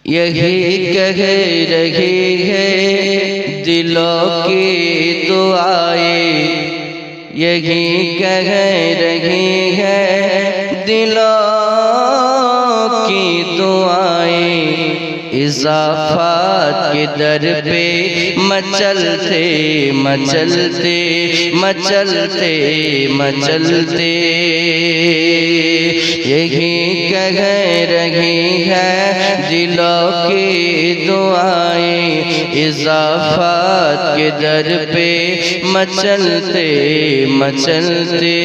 यही कह रही है दिलों की दुआएं, यही कह रही है दिलों की दुआएं। इज़ाफ़ात के दर पे मचलते मचलते मचलते मचलते, यही कह रही है दिलों की दुआएं। इज़ाफ़ात के दर पे मचलते मचलते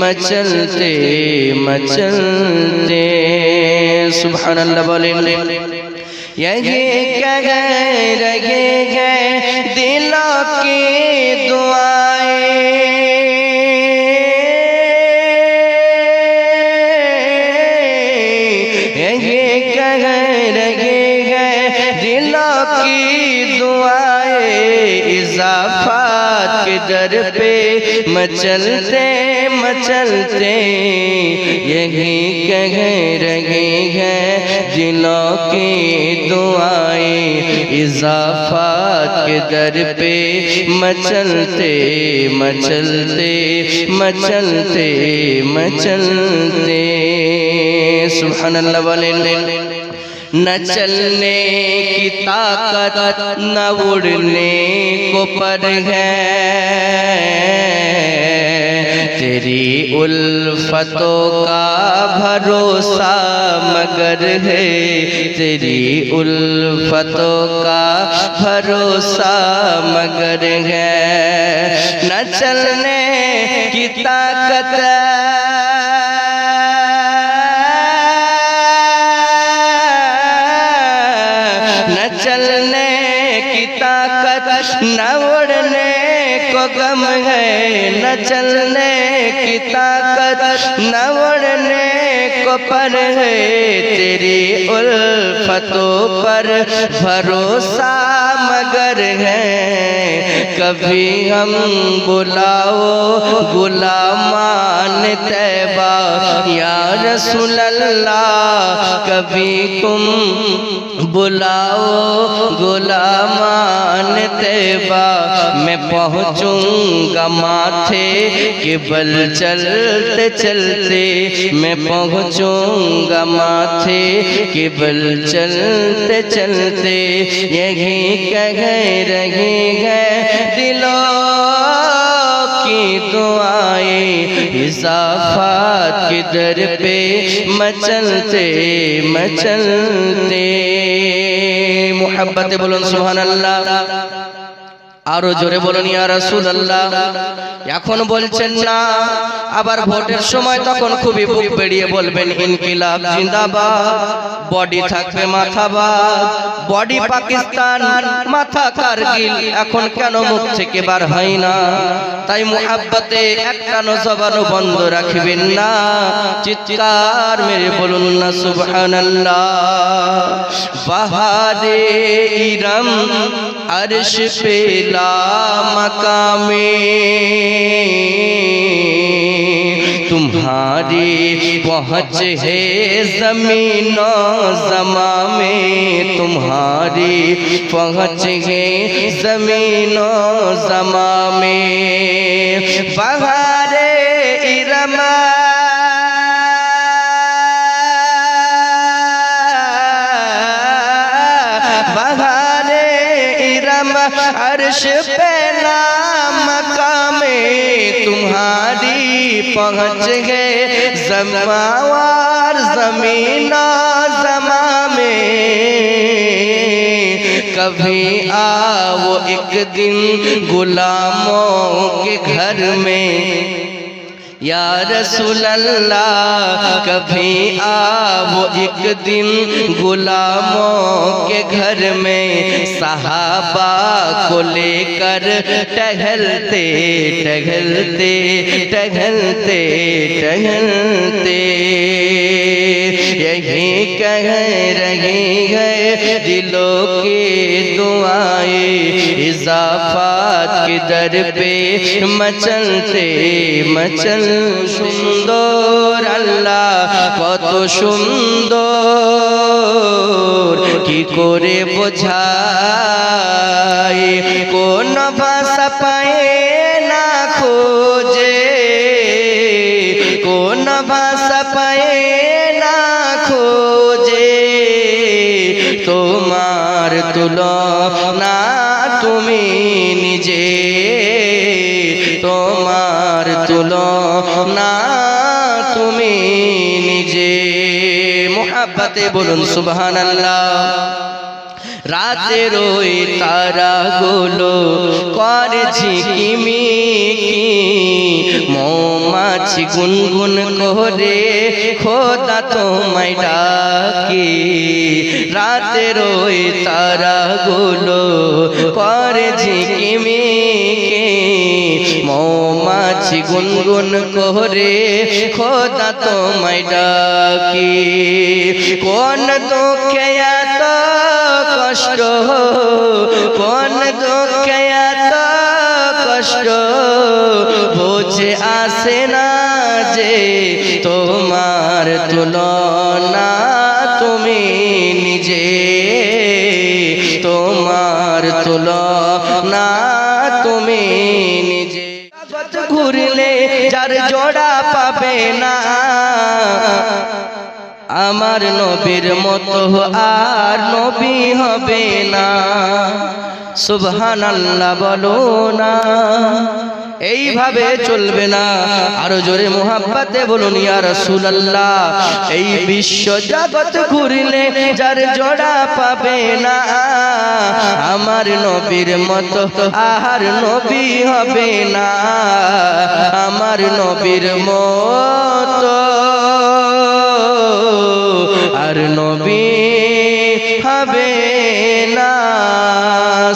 मचलते मचलते। सुभान अल्लाह बोलें। यही कह रही है दिलों की दुआएं, यही कह रही है दिलों की दुआएं। इज़ाफ़ात के दर पे मचलते मचलते, यही कह रही है दिलों की दुआएं। इज़ाफ़ात के दर पे मचलते मचलते मचलते मचलते। सुभान अल्लाह बोलें। न चलने की ताकत न उड़ने को पर है, तेरी उल्फतों का भरोसा मगर है, तेरी उल्फतों का भरोसा मगर है। न चलने की ताकत न उड़ने को गम है, न चलने की ताकत न उड़ने को पर है, तेरी उल्फतों पर भरोसा मगर है। कभी हम बुलाओ गुलामान तैबा या रसूल अल्लाह, कभी तुम बुलाओ गुलामान तैबा, मैं पहुँचूंगा माथे के बल चलते चलते, मैं पहुँचूंगा माथे के बल चलते चलते। यही कह रही है दिलों की दुआएं। इज़ाफ़ात के दर पे मचलते मचलते। मुहब्बते बोलुन सुभान अल्लाह। आरो जोरे बोलুন ইয়া রাসূলুল্লাহ। এখন বলছেন না, আবার ভোটের সময় তখন খুবই বুক বেরিয়ে বলবেন ইনকিলাব জিন্দাবাদ, বডি থাকবে মাথাবাদ, বডি পাকিস্তান মাথা কারগিল। এখন কেন মুখ থেকে বার হয় না? তাই মুহাব্বতে একটা জবানও বন্ধ রাখবেন না, চিৎকার মেরে বলুন না সুবহানাল্লাহ। বাহারে ইরম अर्श पे ला मकामे, तुम्हारी पहुँच है ज़मीनो ज़मा में, तुम्हारी पहुँच है ज़मीनो ज़मा में। बहारे इरमा अर्श पे ला मकामे, तुम्हारी पहुँच गए ज़मावार ज़मीना ज़मा में। कभी आओ एक दिन गुलामों के घर में या रसूल अल्लाह, कभी आओ एक दिन गुलामों के घर में, सहाबा को लेकर टहलते टहलते टहलते टहलते। यही कह रही है दिलों की दुआएं। इज़ाफ़ात के दर पे मचलते मचल सुंदर अल्लाह, কত সুন্দর কি করে বোঝাই কোন ভাষা পায় না খোঁজে কোন ভাষা পায় না খোঁজে তোমার তুলনা তুমি নিজে তোমার তুলনা তুমি নিজে মুহাব্বতে বলুন সুবহানাল্লাহ রাতের ওই তারাগুলো করে ঝিকিমিকি মৌমাছি গুনগুন করে খোদা তোমায় ডাকে রাতের ওই তারাগুলো করে ঝিকিমিকি মৌমাছি গুনগুন করে খোদা তোমায় ডাকে কোন দুঃখে এত কষ্ট কোন দুঃখে এত কষ্ট বুঝে আসে না যে তোমার তুলনা তুমি নিজে তোমার তুলনা তুমি নিজে জগৎ ঘুরলে যার জোড়া পাবে না আমার নবীর মতো আর নবী হবে না সুবহানাল্লাহ বলো না এইভাবে চলবে না আরো জোরে মুহাব্বতে বলুন ইয়া রাসূলুল্লাহ এই বিশ্ব জগৎ ঘুরলে যার জোড়া পাবে না আমার নবীর মতো আর নবী হবে না আমার নবীর মতো আর নবী হবে না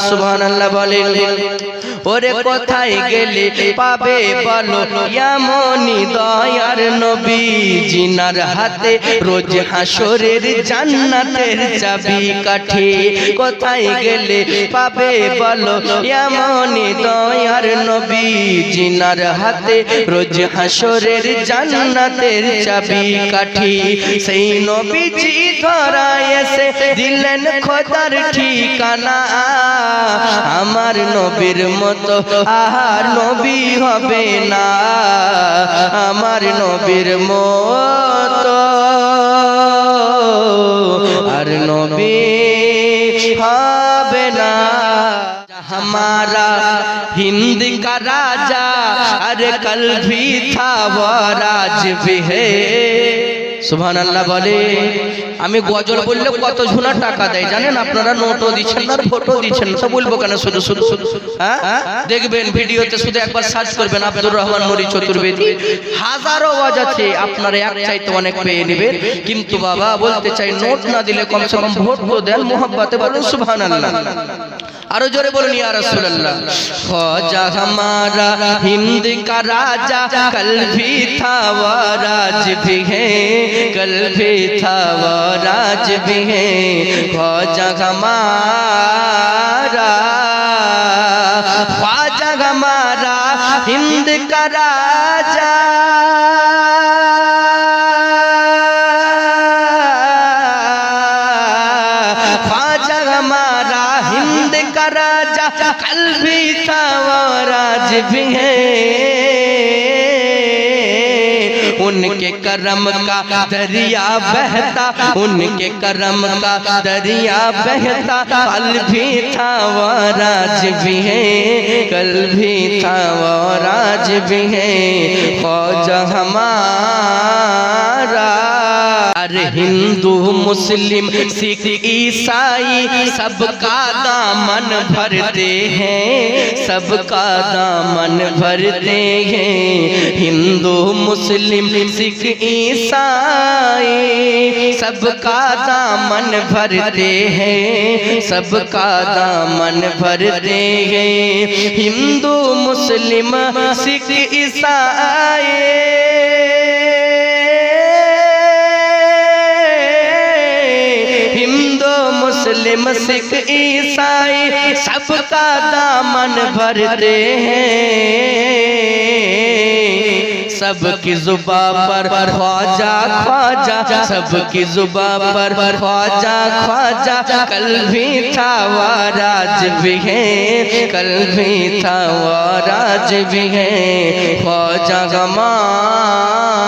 সুবহানাল্লাহ বলেন ওরে কোথায় গেলে পাবে বলো এমনি দয়ার নবী জিনার হাতে রোজ হাসরের জান্নাতের চাবি কাঠি কোথায় গেলে পাবে বলো এমনি দয়ার নবী জিনার হাতে রোজ হাসরের জান্নাতের চাবি কাঠি সেই নবীজি ধরা এসে দিলেন খোদার ঠিকানা আমার নবীর মতো আর নবী হবে না আমার নবীর মতো আর নবী হবে না हमारा हिंद का राजा अरे कल भी था वो राज भी है সুবহানাল্লাহ বলে আমি গজল বললে কত ঝুনা টাকা দেয় জানেন আপনারা নোটও দিচ্ছেন না ফটো দিচ্ছেন না তো বলবো কেন শুধু শুধু হ্যাঁ দেখবেন ভিডিওতে শুধু একবার সার্চ করবেন আব্দুর রহমান নুরি চতুর্বেদী হাজারো ওয়াজ আছে আপনারা এক চাইতে অনেক পেয়ে নেবেন কিন্তু বাবা বলতে চাই নোট না দিলে কমসে কম ভোট তো দেন মুহাব্বতে বলুন সুবহানাল্লাহ আরো জোরে বলুন ইয়া রাসূলুল্লাহ খ্বাজা हमारा हिंद का राजा कल भी था वो राज भी है कल भी था वो राज भी है ख्वाजा हमारा हिंद का राजा ख्वाजा हमारा हिंद का राजा कल भी था वो राज भी है उनके करम का दरिया बहता उनके करम का दरिया बहता कल भी था वो राज भी है कल भी था वो राज भी है ख्वाजा हमारा अरे हिंदू मुस्लिम सिख ईसाई सबका दामन भरते हैं सबका दामन भरते हैं हिंदू मुस्लिम सिख ईसाई सबका दामन भरते हैं सबका दामन भरते हैं हिंदू मुस्लिम सिख ईसाई मुस्लिम सिख ईसाई सबका दामन भरते हैं सबकी जुबां पर ख्वाजा ख्वाजा, सबकी जुबां पर ख्वाजा ख्वाजा। कल भी था वाराज भी है, कल भी था वाराज भी है ख्वाजा हमारा।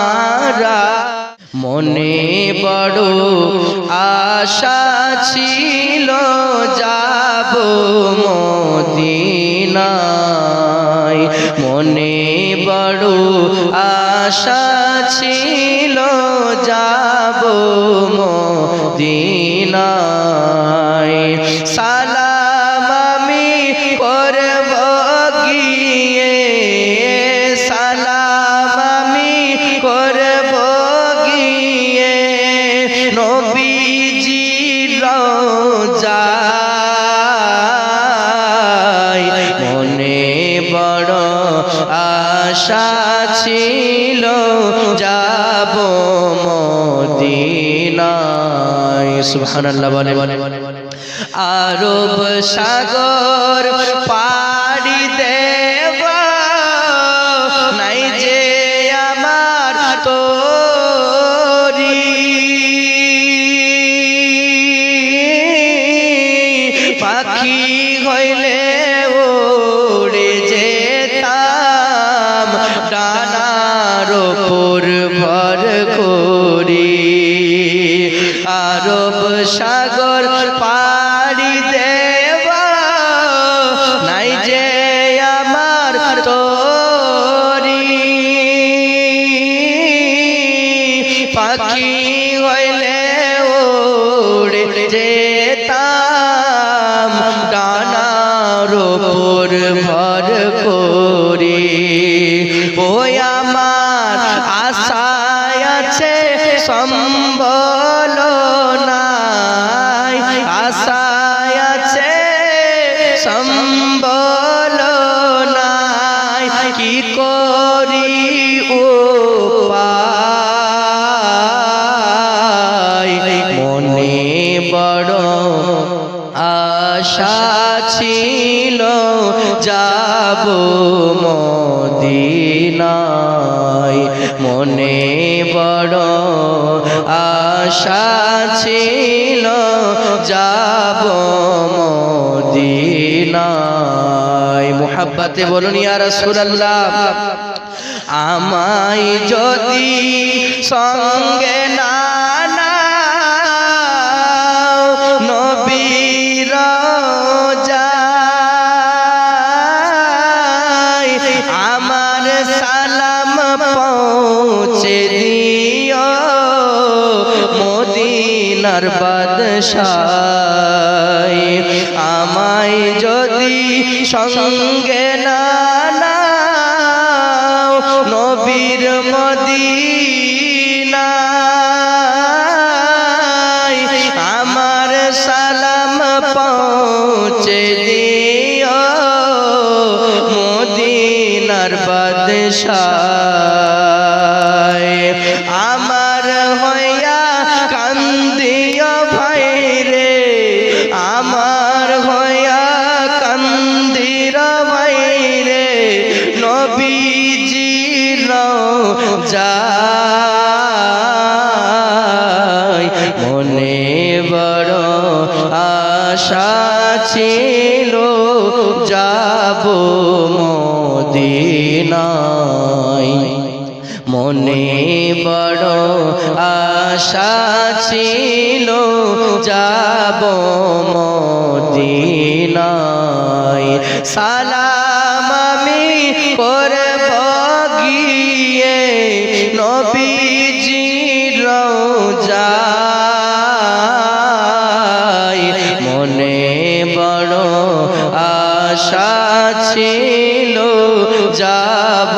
মনে বড় আশা ছিল যাব মদিনায়, মনে বড় আশা ছিল যাব মদিনায়। সালাম আমি করব গিয়ে, সালাম আমি করব নবীজির রওজায়। মনে বড় আশা ছিল যাব মদিনায়। সুবহানাল্লাহ বলে। আরব সাগর পাড়ি দেব নাই যে আমার তোরি, পাখি হইলে উড়ে যেতাম ডানার ওপর ভর করি। আরব সাগর পাড়ি দেব নাই যে আমার তোরি, পাখি হইলে উড়ে যেতাম ডানার ওপর ভর করি। ওই আমার আশায় আছে সম্বল নাই, আশায় আছে সম্বল নাই, কি করি উপায়। মনে বড় আশা ছিল যাব মদিনায়, মনে বড় আশা ছিল যাব মদিনায়। মুহাব্বতে বলুন ইয়া রাসূলুল্লাহ। আমায় যদি সঙ্গে না নাও নবীর রওজায়, আমার সালাম পৌঁছে দিও মদিনার বাদশায়। আমায় যদি সঙ্গে না নাও নবীর মদিনায়, আমার সালাম পৌঁছে দিও মদিনার বাদশায়। আমার হইয়া কান্দিও ভাইরে, আমার হইয়া কান্দির ভাইরে নবীজির রওজায়। মনে বড় আশা ছিল যাব মদিনায়, মনে বড় আশা ছিল যাব মদিনায়। সালাম আমি করব গিয়ে নবীজির রওজায়, মনে বড় আশা ছিল যাব